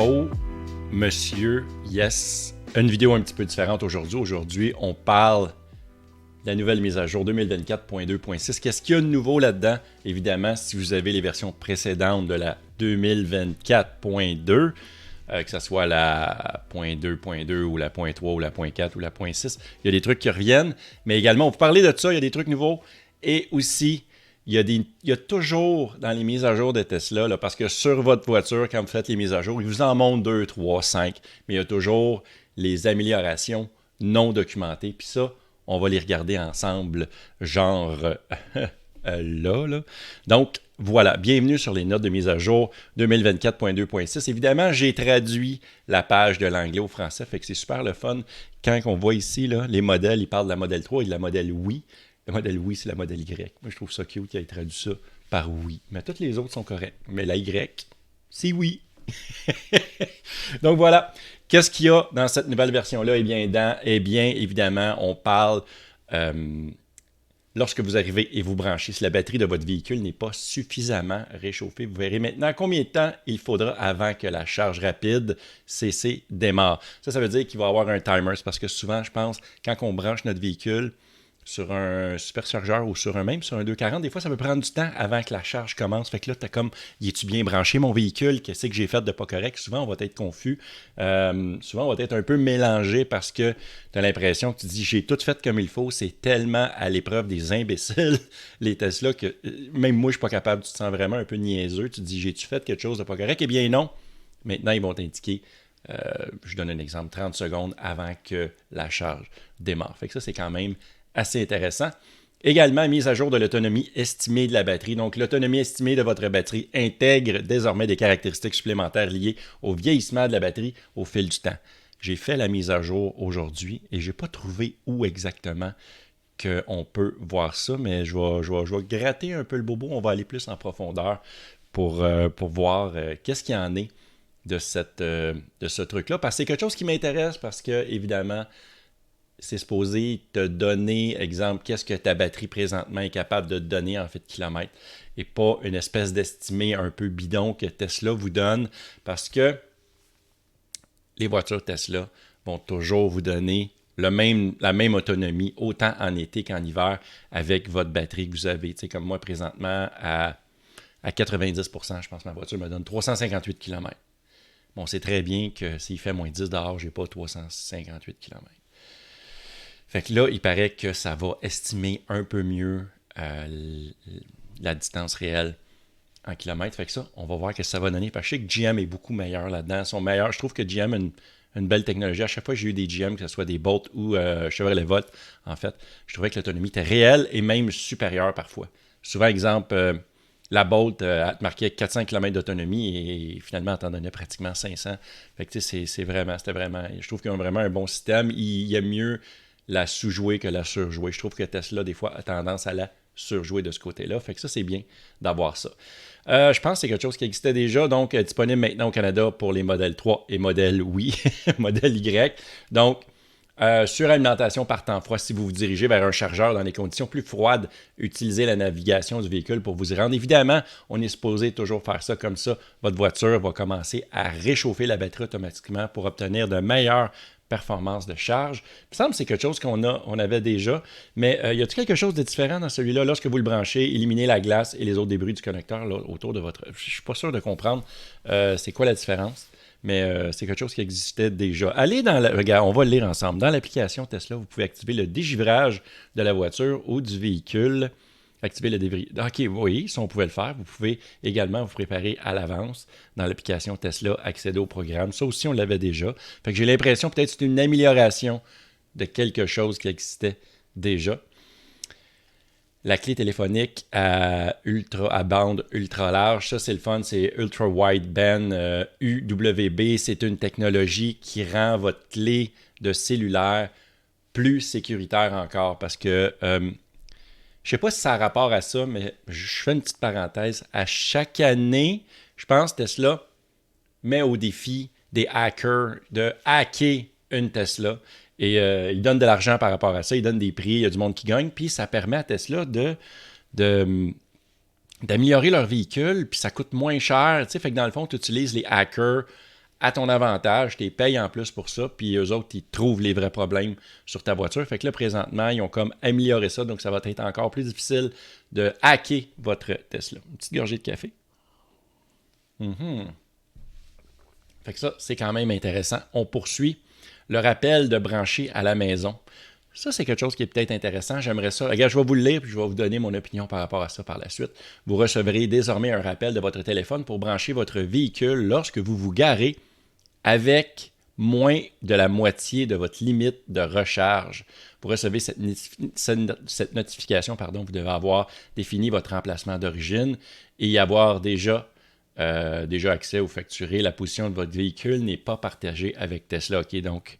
Oh, monsieur, yes. Une vidéo un petit peu différente aujourd'hui. Aujourd'hui, on parle de la nouvelle mise à jour 2024.2.6. Qu'est-ce qu'il y a de nouveau là-dedans? Évidemment, si vous avez les versions précédentes de la 2024.2, que ce soit la .2.2 ou la .3 ou la .4 ou la .6, il y a des trucs qui reviennent. Mais également, on peut parler de ça, il y a des trucs nouveaux. Et aussi, il y a toujours dans les mises à jour de Tesla, là, parce que sur votre voiture, quand vous faites les mises à jour, il vous en montre 2, 3, 5, mais il y a toujours les améliorations non documentées. Puis ça, on va les regarder ensemble, genre là. Donc, voilà, bienvenue sur les notes de mise à jour 2024.2.6. Évidemment, j'ai traduit la page de l'anglais au français, fait que c'est super le fun. Quand on voit ici, là, les modèles, ils parlent de la modèle 3 et de la modèle Oui. Le modèle oui, c'est la modèle Y. Moi, je trouve ça cute qu'il ait traduit ça par oui. Mais toutes les autres sont correctes. Mais la Y, c'est oui. Donc voilà. Qu'est-ce qu'il y a dans cette nouvelle version-là? Eh bien, évidemment, on parle lorsque vous arrivez et vous branchez. Si la batterie de votre véhicule n'est pas suffisamment réchauffée, vous verrez maintenant combien de temps il faudra avant que la charge rapide CC démarre. Ça veut dire qu'il va y avoir un timer. C'est parce que souvent, je pense, quand on branche notre véhicule, sur un superchargeur ou sur un 240, des fois, ça peut prendre du temps avant que la charge commence. Fait que là, tu as comme, es-tu bien branché mon véhicule? Qu'est-ce que j'ai fait de pas correct? Souvent, on va être confus. Souvent, on va être un peu mélangé parce que tu as l'impression que tu dis, j'ai tout fait comme il faut. C'est tellement à l'épreuve des imbéciles, les Tesla, que même moi, je suis pas capable. Tu te sens vraiment un peu niaiseux. Tu te dis, j'ai-tu fait quelque chose de pas correct? Eh bien, non. Maintenant, ils vont t'indiquer. Je donne un exemple, 30 secondes avant que la charge démarre. Fait que ça, c'est quand même assez intéressant. Également, mise à jour de l'autonomie estimée de la batterie. Donc, l'autonomie estimée de votre batterie intègre désormais des caractéristiques supplémentaires liées au vieillissement de la batterie au fil du temps. J'ai fait la mise à jour aujourd'hui et je n'ai pas trouvé où exactement qu'on peut voir ça, mais je vais gratter un peu le bobo. On va aller plus en profondeur pour voir qu'est-ce qu'il y en est de ce truc-là. Parce que c'est quelque chose qui m'intéresse parce que, évidemment, c'est supposé te donner, exemple, qu'est-ce que ta batterie présentement est capable de te donner en fait de kilomètres et pas une espèce d'estimé un peu bidon que Tesla vous donne parce que les voitures Tesla vont toujours vous donner la même autonomie autant en été qu'en hiver avec votre batterie que vous avez. Tu sais, comme moi présentement à 90%, je pense que ma voiture me donne 358 km. Bon, c'est très bien que s'il fait moins 10 dehors, je n'ai pas 358 km. Fait que là, il paraît que ça va estimer un peu mieux la distance réelle en kilomètres. Fait que ça, on va voir ce que ça va donner. Parce que je sais que GM est beaucoup meilleur là-dedans. Ils sont meilleurs. Je trouve que GM a une belle technologie. À chaque fois que j'ai eu des GM, que ce soit des Bolt ou Chevrolet Volt, en fait, je trouvais que l'autonomie était réelle et même supérieure parfois. Souvent, exemple, la Bolt, elle te marquait 400 km d'autonomie et finalement, elle t'en donnait pratiquement 500. Fait que tu sais, c'était vraiment, je trouve qu'ils ont vraiment un bon système. Il y a mieux la sous-jouer que la surjouer. Je trouve que Tesla, des fois, a tendance à la surjouer de ce côté-là. Fait que ça, c'est bien d'avoir ça. Je pense que c'est quelque chose qui existait déjà, donc disponible maintenant au Canada pour les modèles 3 et modèle oui, modèle Y. Donc, suralimentation par temps froid. Si vous vous dirigez vers un chargeur dans des conditions plus froides, utilisez la navigation du véhicule pour vous y rendre. Évidemment, on est supposé toujours faire ça comme ça. Votre voiture va commencer à réchauffer la batterie automatiquement pour obtenir de meilleures performance de charge. Il me semble que c'est quelque chose qu'on avait déjà, mais y a-t-il quelque chose de différent dans celui-là? Lorsque vous le branchez, éliminez la glace et les autres débris du connecteur là, autour de votre... Je ne suis pas sûr de comprendre c'est quoi la différence, mais c'est quelque chose qui existait déjà. Allez dans la... Regarde, on va le lire ensemble. Dans l'application Tesla, vous pouvez activer le dégivrage de la voiture ou du véhicule. Activer le débris. OK, oui, si on pouvait le faire, vous pouvez également vous préparer à l'avance dans l'application Tesla, accéder au programme. Ça aussi, on l'avait déjà. Fait que j'ai l'impression peut-être que c'est une amélioration de quelque chose qui existait déjà. La clé téléphonique à bande ultra large, ça c'est le fun, c'est Ultra Wideband UWB. C'est une technologie qui rend votre clé de cellulaire plus sécuritaire encore parce que... je ne sais pas si ça a rapport à ça, mais je fais une petite parenthèse. À chaque année, je pense que Tesla met au défi des hackers de hacker une Tesla. Et ils donnent de l'argent par rapport à ça. Ils donnent des prix, il y a du monde qui gagne. Puis ça permet à Tesla d'améliorer leur véhicule. Puis ça coûte moins cher. Tu sais, fait que dans le fond, tu utilises les hackers à ton avantage, tu les payes en plus pour ça, puis eux autres, ils trouvent les vrais problèmes sur ta voiture. Fait que là, présentement, ils ont comme amélioré ça, donc ça va être encore plus difficile de hacker votre Tesla. Une petite gorgée de café. Fait que ça, c'est quand même intéressant. On poursuit le rappel de brancher à la maison. Ça, c'est quelque chose qui est peut-être intéressant. J'aimerais ça. Regarde, je vais vous le lire puis je vais vous donner mon opinion par rapport à ça par la suite. Vous recevrez désormais un rappel de votre téléphone pour brancher votre véhicule lorsque vous vous garez avec moins de la moitié de votre limite de recharge. Vous recevez cette notification, vous devez avoir défini votre emplacement d'origine et y avoir déjà accès ou facturé. La position de votre véhicule n'est pas partagée avec Tesla. OK, donc,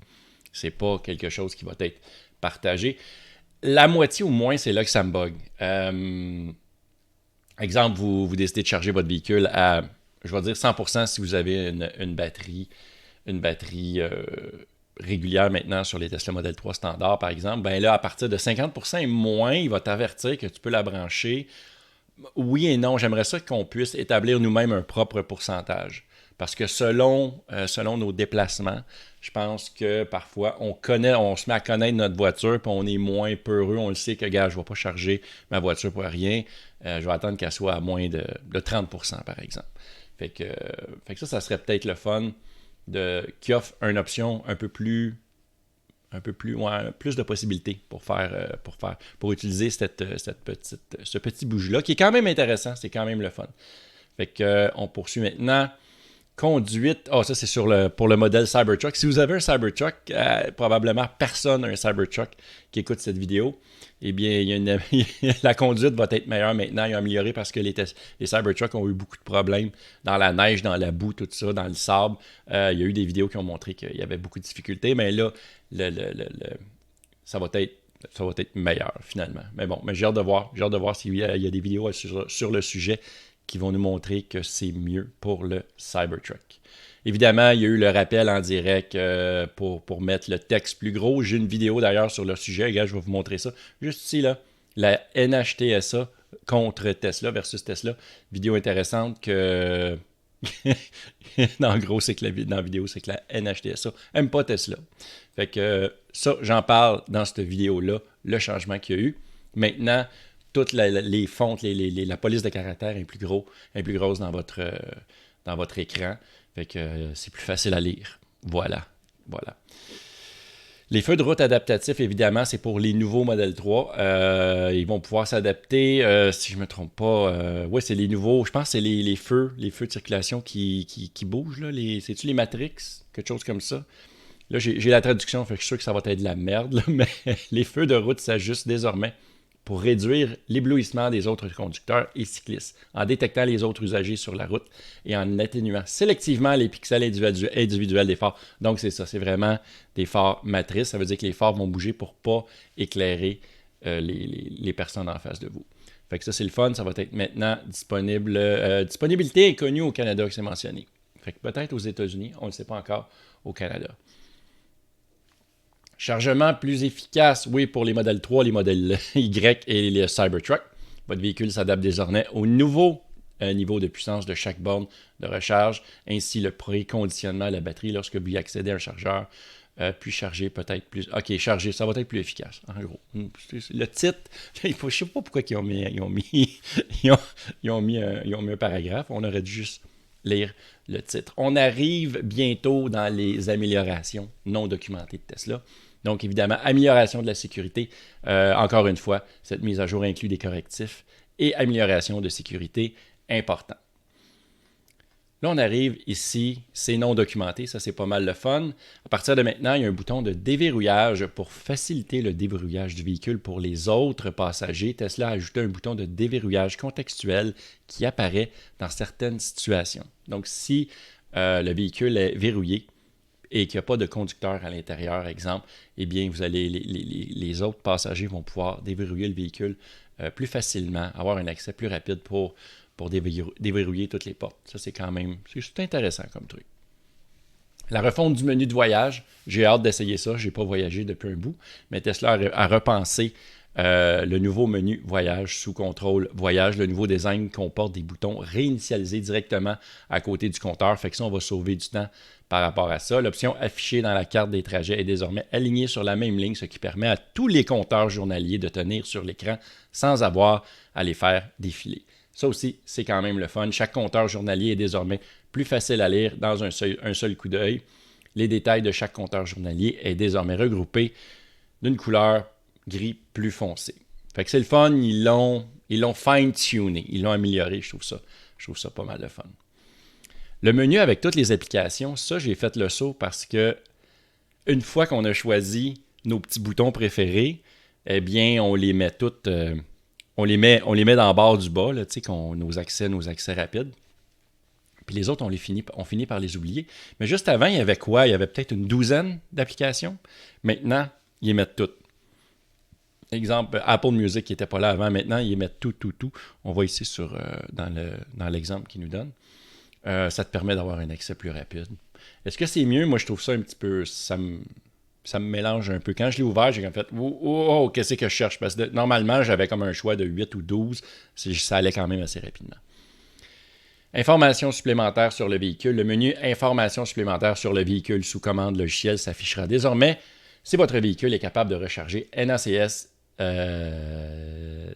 c'est pas quelque chose qui va être partagé. La moitié ou moins, c'est là que ça me bug. Exemple, vous décidez de charger votre véhicule à, je vais dire 100% si vous avez une batterie régulière maintenant sur les Tesla Model 3 standard, par exemple. Ben là, à partir de 50% et moins, il va t'avertir que tu peux la brancher. Oui et non, j'aimerais ça qu'on puisse établir nous-mêmes un propre pourcentage. Parce que selon nos déplacements, je pense que parfois, on se met à connaître notre voiture, puis on est moins peureux. On le sait que, gars, je ne vais pas charger ma voiture pour rien. Je vais attendre qu'elle soit à moins de 30%, par exemple. Fait que ça serait peut-être le fun qui offre une option plus de possibilités pour utiliser ce petit bougie-là, qui est quand même intéressant, c'est quand même le fun. Fait que on poursuit maintenant. Conduite, ça c'est pour le modèle Cybertruck. Si vous avez un Cybertruck, probablement personne n'a un Cybertruck qui écoute cette vidéo. Eh bien, la conduite va être meilleure maintenant et améliorée parce que les Cybertrucks ont eu beaucoup de problèmes dans la neige, dans la boue, tout ça, dans le sable. Il y a eu des vidéos qui ont montré qu'il y avait beaucoup de difficultés, mais là, ça va être meilleur finalement. Mais bon, j'ai hâte de voir s'il y a des vidéos sur le sujet qui vont nous montrer que c'est mieux pour le Cybertruck. Évidemment, il y a eu le rappel en direct pour mettre le texte plus gros. J'ai une vidéo d'ailleurs sur le sujet. Regarde, je vais vous montrer ça. Juste ici, là, la NHTSA contre Tesla versus Tesla. Vidéo intéressante que... en gros, c'est que dans la vidéo, c'est que la NHTSA n'aime pas Tesla. Fait que ça, j'en parle dans cette vidéo-là, le changement qu'il y a eu. Maintenant, toutes les fontes, la police de caractère est plus grosse dans votre écran. Fait que c'est plus facile à lire. Voilà. Les feux de route adaptatifs, évidemment, c'est pour les nouveaux Model 3. Ils vont pouvoir s'adapter, si je ne me trompe pas. C'est les nouveaux, je pense que c'est les feux de circulation qui bougent. Là. C'est-tu les Matrix? Quelque chose comme ça. Là, j'ai la traduction, fait que je suis sûr que ça va être de la merde. Là, mais les feux de route s'ajustent désormais pour réduire l'éblouissement des autres conducteurs et cyclistes, en détectant les autres usagers sur la route et en atténuant sélectivement les pixels individuels des phares. Donc, c'est ça, c'est vraiment des phares matrices. Ça veut dire que les phares vont bouger pour ne pas éclairer les personnes en face de vous. Fait que ça, c'est le fun. Ça va être maintenant disponible. Disponibilité inconnue au Canada, que c'est mentionné. Fait que peut-être aux États-Unis, on ne le sait pas encore au Canada. Chargement plus efficace, oui, pour les modèles 3, les modèles Y et les Cybertruck. Votre véhicule s'adapte désormais au nouveau niveau de puissance de chaque borne de recharge, ainsi le préconditionnement à la batterie lorsque vous y accédez à un chargeur, puis charger peut-être plus... OK, charger, ça va être plus efficace, en gros. Le titre, je ne sais pas pourquoi ils ont mis un paragraphe, on aurait dû juste lire le titre. On arrive bientôt dans les améliorations non documentées de Tesla. Donc, évidemment, amélioration de la sécurité. Encore une fois, cette mise à jour inclut des correctifs et amélioration de sécurité importants. Là, on arrive ici, c'est non documenté, ça c'est pas mal le fun. À partir de maintenant, il y a un bouton de déverrouillage pour faciliter le déverrouillage du véhicule pour les autres passagers. Tesla a ajouté un bouton de déverrouillage contextuel qui apparaît dans certaines situations. Donc, si le véhicule est verrouillé et qu'il n'y a pas de conducteur à l'intérieur, exemple, eh bien, les autres passagers vont pouvoir déverrouiller le véhicule plus facilement, avoir un accès plus rapide pour déverrouiller toutes les portes. Ça, c'est intéressant comme truc. La refonte du menu de voyage, j'ai hâte d'essayer ça. Je n'ai pas voyagé depuis un bout, mais Tesla a repensé Le nouveau menu voyage sous contrôle voyage. Le nouveau design comporte des boutons réinitialisés directement à côté du compteur. Fait que ça, on va sauver du temps par rapport à ça. L'option affichée dans la carte des trajets est désormais alignée sur la même ligne, ce qui permet à tous les compteurs journaliers de tenir sur l'écran sans avoir à les faire défiler. Ça aussi, c'est quand même le fun. Chaque compteur journalier est désormais plus facile à lire dans un seul coup d'œil. Les détails de chaque compteur journalier est désormais regroupé d'une couleur gris plus foncé. Fait que c'est le fun, ils l'ont fine-tuné, ils l'ont amélioré, je trouve ça pas mal de fun. Le menu avec toutes les applications, ça j'ai fait le saut parce que une fois qu'on a choisi nos petits boutons préférés, eh bien on les met toutes, on les met dans le bord du bas, là, nos accès rapides. Puis les autres, on finit par les oublier. Mais juste avant, il y avait quoi? Il y avait peut-être une douzaine d'applications. Maintenant, ils les mettent toutes. Exemple, Apple Music qui n'était pas là avant, maintenant, ils mettent tout. On va ici dans l'exemple qu'ils nous donnent. Ça te permet d'avoir un accès plus rapide. Est-ce que c'est mieux? Moi, je trouve ça un petit peu... Ça me mélange un peu. Quand je l'ai ouvert, j'ai comme fait « Oh, qu'est-ce que je cherche? » Parce que normalement, j'avais comme un choix de 8 ou 12. Ça allait quand même assez rapidement. Informations supplémentaires sur le véhicule. Le menu Informations supplémentaires sur le véhicule sous commande logicielle s'affichera désormais si votre véhicule est capable de recharger NACS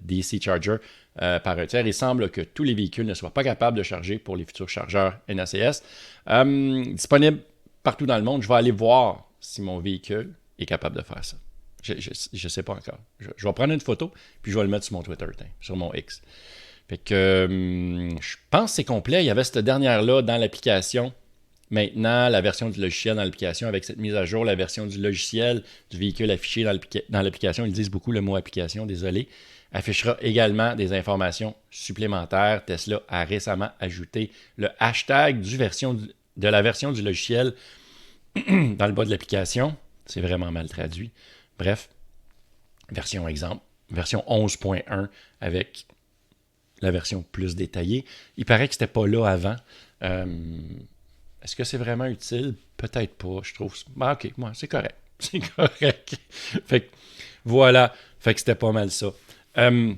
DC Charger par un tiers. Il semble que tous les véhicules ne soient pas capables de charger pour les futurs chargeurs NACS. Disponible partout dans le monde. Je vais aller voir si mon véhicule est capable de faire ça. Je ne sais pas encore. Je vais prendre une photo puis je vais le mettre sur mon Twitter, sur mon X. Fait que je pense que c'est complet. Il y avait cette dernière-là dans l'application. Maintenant, la version du logiciel dans l'application, avec cette mise à jour, la version du logiciel du véhicule affiché dans l'application, ils disent beaucoup le mot application, désolé, affichera également des informations supplémentaires. Tesla a récemment ajouté le hashtag de la version du logiciel dans le bas de l'application. C'est vraiment mal traduit. Bref, version exemple, version 11.1 avec la version plus détaillée. Il paraît que c'était pas là avant. Est-ce que c'est vraiment utile? Peut-être pas, je trouve. OK, moi, c'est correct. C'est correct. Fait que, voilà. Fait que c'était pas mal ça. Je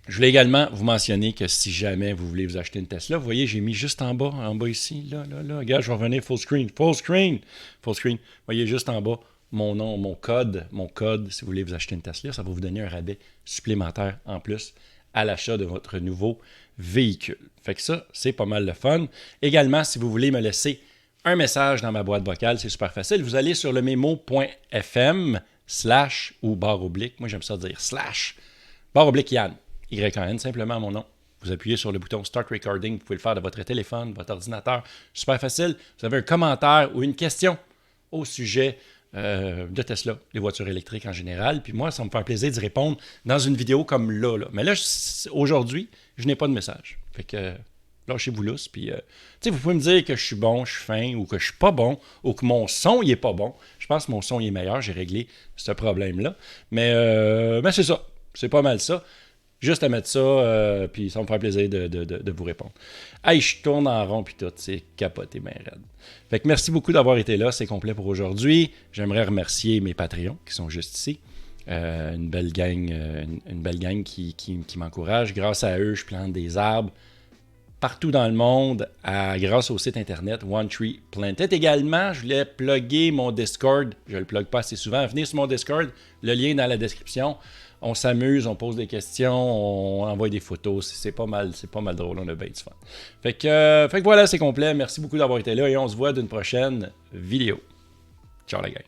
voulais également vous mentionner que si jamais vous voulez vous acheter une Tesla, vous voyez, j'ai mis juste en bas ici. Là. Regarde, je vais revenir full screen. Vous voyez juste en bas mon nom, mon code. Si vous voulez vous acheter une Tesla, ça va vous donner un rabais supplémentaire en plus à l'achat de votre nouveau véhicule. Fait que ça, c'est pas mal le fun. Également, si vous voulez me laisser un message dans ma boîte vocale, c'est super facile. Vous allez sur le memo.fm / ou /, moi j'aime ça dire / Yann, Y-A-N, simplement mon nom. Vous appuyez sur le bouton Start Recording, vous pouvez le faire de votre téléphone, votre ordinateur, super facile. Vous avez un commentaire ou une question au sujet de Tesla, les voitures électriques en général. Puis moi, ça me fait un plaisir d'y répondre dans une vidéo comme là. Mais là, aujourd'hui, je n'ai pas de message. Fait que lâchez-vous lousse. Puis, vous pouvez me dire que je suis bon, je suis fin, ou que je suis pas bon, ou que mon son, il est pas bon. Je pense que mon son, il est meilleur. J'ai réglé ce problème-là. Mais c'est ça. C'est pas mal ça. Juste à mettre ça, puis ça me fait plaisir de vous répondre. Hey, je tourne en rond, puis tout, c'est capoté, ben raide. Fait que merci beaucoup d'avoir été là, c'est complet pour aujourd'hui. J'aimerais remercier mes Patreons qui sont juste ici. Une belle gang qui m'encourage. Grâce à eux, je plante des arbres partout dans le monde grâce au site internet One Tree Planted. Également, je voulais plugger mon Discord. Je ne le plug pas assez souvent. Venez sur mon Discord, le lien est dans la description. On s'amuse, on pose des questions, on envoie des photos. C'est pas mal drôle, on a bien du fun. Fait que voilà, c'est complet. Merci beaucoup d'avoir été là et on se voit d'une prochaine vidéo. Ciao la gang.